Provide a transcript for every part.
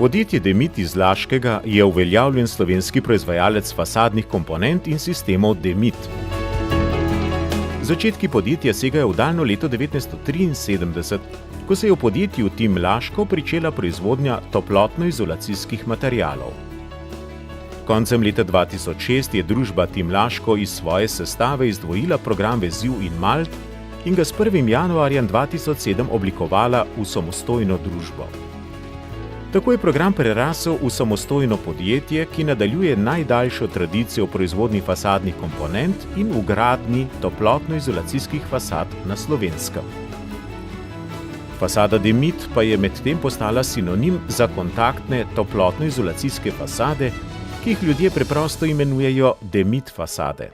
Podjetje Demit iz Laškega je uveljavljen slovenski proizvajalec fasadnih komponent in sistemov Demit. Začetki podjetja segajo v daljno leto 1973, ko se je v podjetju Tim Laško pričela proizvodnja toplotno-izolacijskih materialov. Koncem leta 2006 je družba Tim Laško iz svoje sestave izdvojila program veziv in malt in ga s 1. januarjem 2007 oblikovala v samostojno družbo. Tako je program prerasel v samostojno podjetje, ki nadaljuje najdaljšo tradicijo v proizvodnji fasadnih komponent in v gradnji toplotno-izolacijskih fasad na Slovenskem. Fasada Demit pa je medtem postala sinonim za kontaktne toplotno-izolacijske fasade, ki jih ljudje preprosto imenujejo Demit fasade.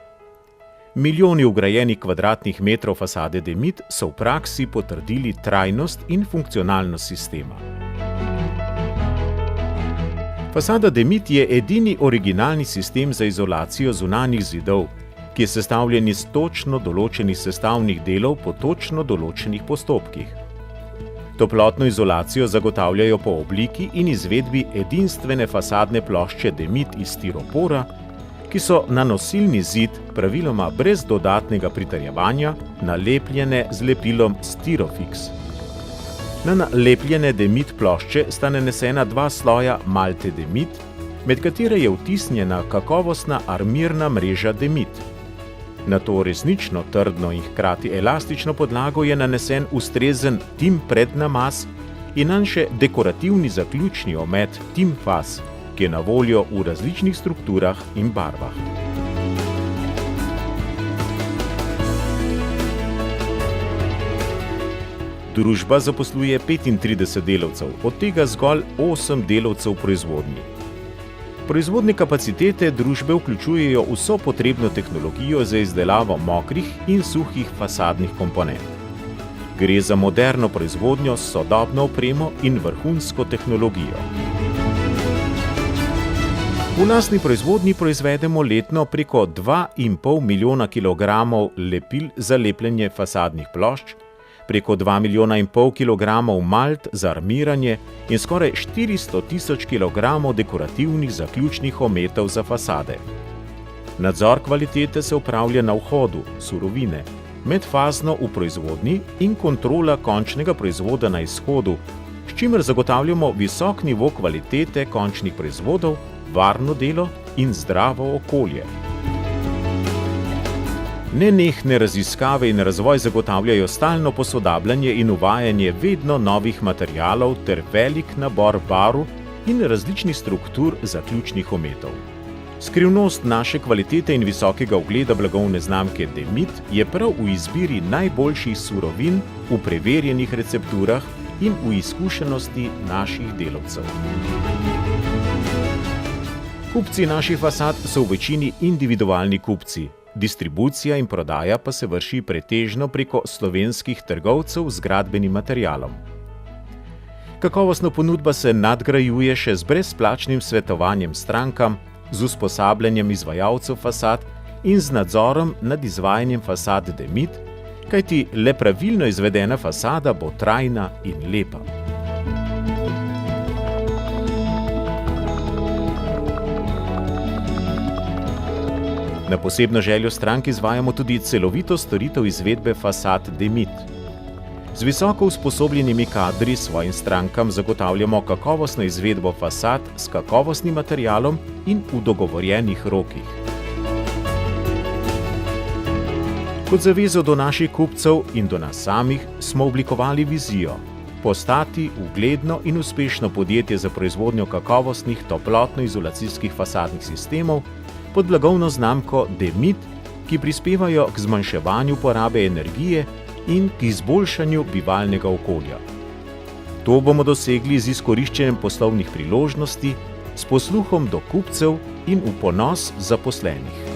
Milijoni vgrajenih kvadratnih metrov fasade Demit so v praksi potrdili trajnost in funkcionalnost sistema. Fasada Demit je edini originalni sistem za izolacijo zunanjih zidov, ki je sestavljen iz točno določenih sestavnih delov po točno določenih postopkih. Toplotno izolacijo zagotavljajo po obliki in izvedbi edinstvene fasadne plošče Demit iz stiropora, ki so na nosilni zid, praviloma brez dodatnega pritrjevanja, nalepljene z lepilom Stirofix. Na nalepljene Demit plošče sta nanesena 2 sloja malte Demit, med katere je vtisnjena kakovostna armirna mreža Demit. Na to resnično trdno in hkrati elastično podlago je nanesen ustrezen Tim prednamaz in nanj še dekorativni zaključni omet Tim fas, ki je na voljo v različnih strukturah in barvah. Družba zaposluje 35 delavcev, od tega zgolj 8 delavcev v proizvodnji. Proizvodne kapacitete družbe vključujejo vso potrebno tehnologijo za izdelavo mokrih in suhih fasadnih komponent. Gre za moderno proizvodnjo s sodobno opremo in vrhunsko tehnologijo. V lastni proizvodnji proizvedemo letno preko 2,5 milijona kilogramov lepil za lepljenje fasadnih plošč, preko 2,5 milijona kilogramov malt za armiranje in skoraj 400 tisoč kilogramov dekorativnih zaključnih ometov za fasade. Nadzor kvalitete se opravlja na vhodu, surovine, medfazno v proizvodnji in kontrola končnega proizvoda na izhodu, s čimer zagotavljamo visok nivo kvalitete končnih proizvodov, varno delo in zdravo okolje. Nenehne raziskave in razvoj zagotavljajo stalno posodabljanje in uvajanje vedno novih materialov ter velik nabor barv in različnih struktur zaključnih ometov. Skrivnost naše kvalitete in visokega ugleda blagovne znamke Demit je prav v izbiri najboljših surovin, v preverjenih recepturah in v izkušenosti naših delavcev. Kupci naših fasad so v večini individualni kupci. Distribucija in prodaja pa se vrši pretežno preko slovenskih trgovcev z gradbenim materialom. Kakovostna ponudba se nadgrajuje še z brezplačnim svetovanjem strankam, z usposabljanjem izvajalcev fasad in z nadzorom nad izvajanjem fasad Demit, kajti le pravilno izvedena fasada bo trajna in lepa. Na posebno željo strank izvajamo tudi celovito storitev izvedbe fasad Demit. Z visoko usposobljenimi kadri svojim strankam zagotavljamo kakovostno izvedbo fasad s kakovostnim materialom in v dogovorjenih rokih. Kot zavezo do naših kupcev in do nas samih smo oblikovali vizijo: postati ugledno in uspešno podjetje za proizvodnjo kakovostnih toplotno-izolacijskih fasadnih sistemov pod blagovno znamko Demit, ki prispevajo k zmanjševanju porabe energije in k izboljšanju bivalnega okolja. To bomo dosegli z izkoriščenjem poslovnih priložnosti, s posluhom do kupcev in v ponos zaposlenih.